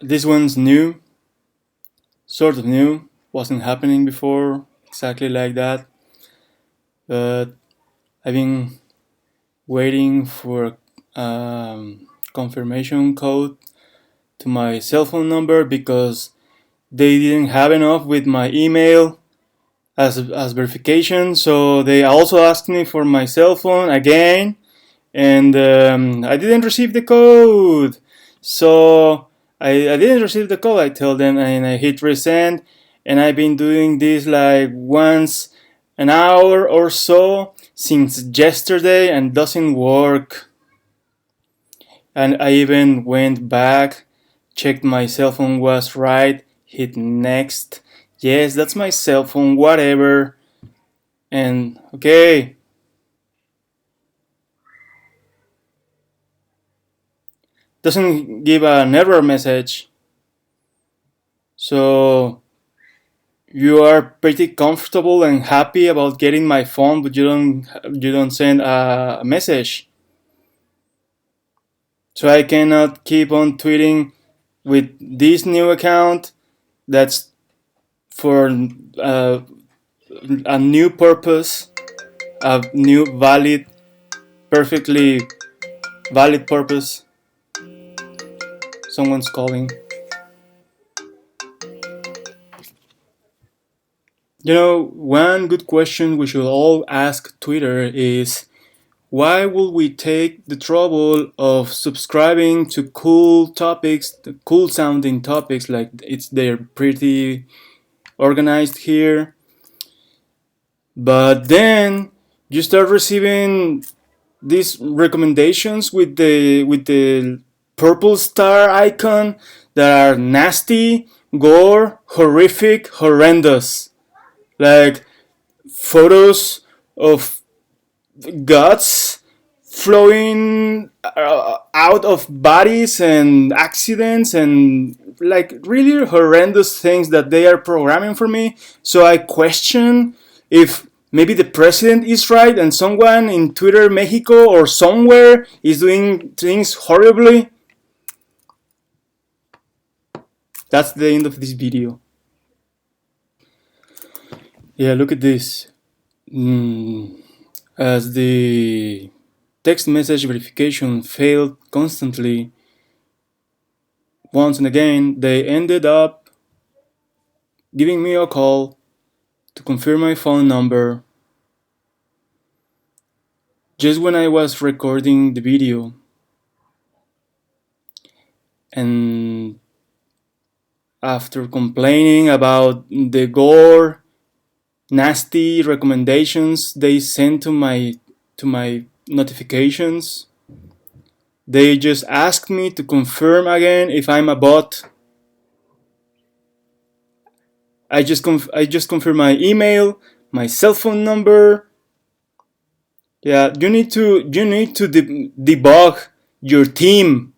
This one's new, sort of new, wasn't happening before exactly like that, but I've been waiting for confirmation code to my cell phone number because they didn't have enough with my email as verification, so they also asked me for my cell phone again, and I didn't receive the code. So I didn't receive the code, I tell them, and I hit resend, and I've been doing this like once an hour or so since yesterday and doesn't work. And I even went back, checked my cell phone was right, hit next. Yes, that's my cell phone, whatever. And okay, doesn't give an error message. So you are pretty comfortable and happy about getting my phone, but you don't send a message. So I cannot keep on tweeting with this new account that's for a new purpose, a new valid, perfectly valid purpose. Someone's calling. One good question we should all ask Twitter is, why would we take the trouble of subscribing to cool topics, cool sounding topics, like they're pretty organized here, but then you start receiving these recommendations with the purple star icon that are nasty, gore, horrific, horrendous, like photos of guts flowing out of bodies and accidents and like really horrendous things that they are programming for me. So I question if maybe the president is right and someone in Twitter Mexico or somewhere is doing things horribly. That's the end of this video. Yeah, look at this. As the text message verification failed constantly, once and again, they ended up giving me a call to confirm my phone number just when I was recording the video. And after complaining about the gore, nasty recommendations they sent to my notifications, they just asked me to confirm again if I'm a bot. I just confirm my email, my cell phone number. Yeah, you need to debug your team.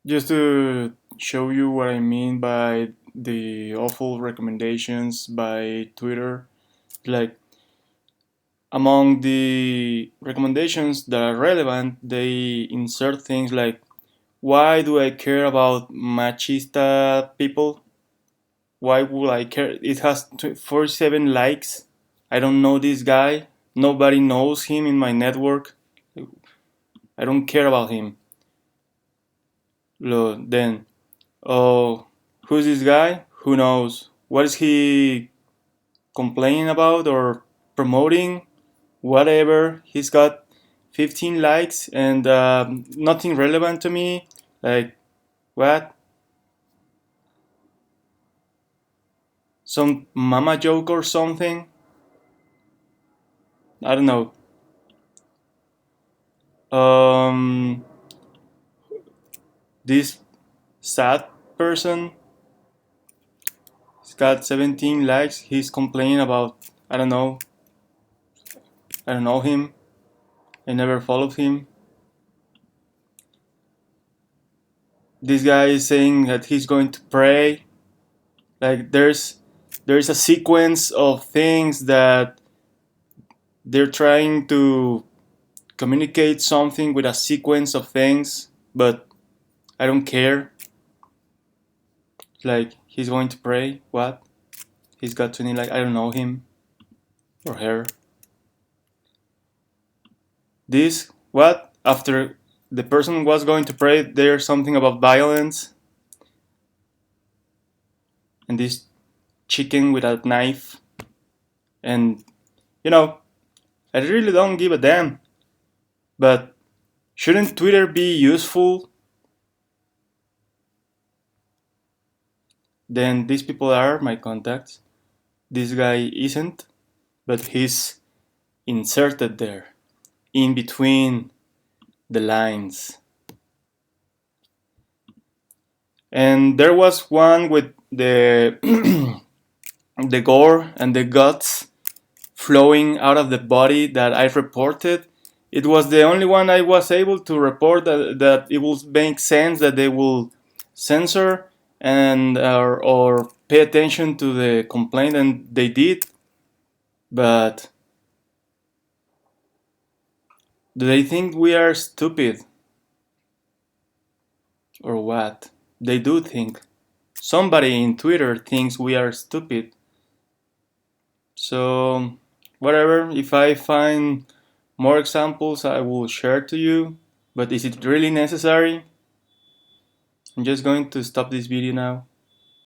Just to show you what I mean by the awful recommendations by Twitter, like among the recommendations that are relevant, they insert things like, why do I care about machista people? Why would I care? It has 47 likes. I don't know this guy. Nobody knows him in my network. I don't care about him. Then, oh, who's this guy? Who knows? What is he complaining about or promoting? Whatever. He's got 15 likes and nothing relevant to me. Like, what? Some mama joke or something? I don't know. Um, this sad person, he's got 17 likes. He's complaining about, I don't know. I don't know him. I never followed him. This guy is saying that he's going to pray. Like there's a sequence of things that they're trying to communicate something with a sequence of things, but I don't care. Like, he's going to pray. What? He's got 20 like, I don't know him or her. This, what? After the person was going to pray, there's something about violence. And this chicken with a knife. And, you know, I really don't give a damn. But shouldn't Twitter be useful? Then these people are my contacts. This guy isn't, but he's inserted there, in between the lines. And there was one with the the gore and the guts flowing out of the body that I reported. It was the only one I was able to report that it will make sense that they will censor and or pay attention to the complaint, and they did. But do they think we are stupid? Or what? They do think. Somebody in Twitter thinks we are stupid. So, whatever, if I find more examples, I will share to you. But is it really necessary? I'm just going to stop this video now.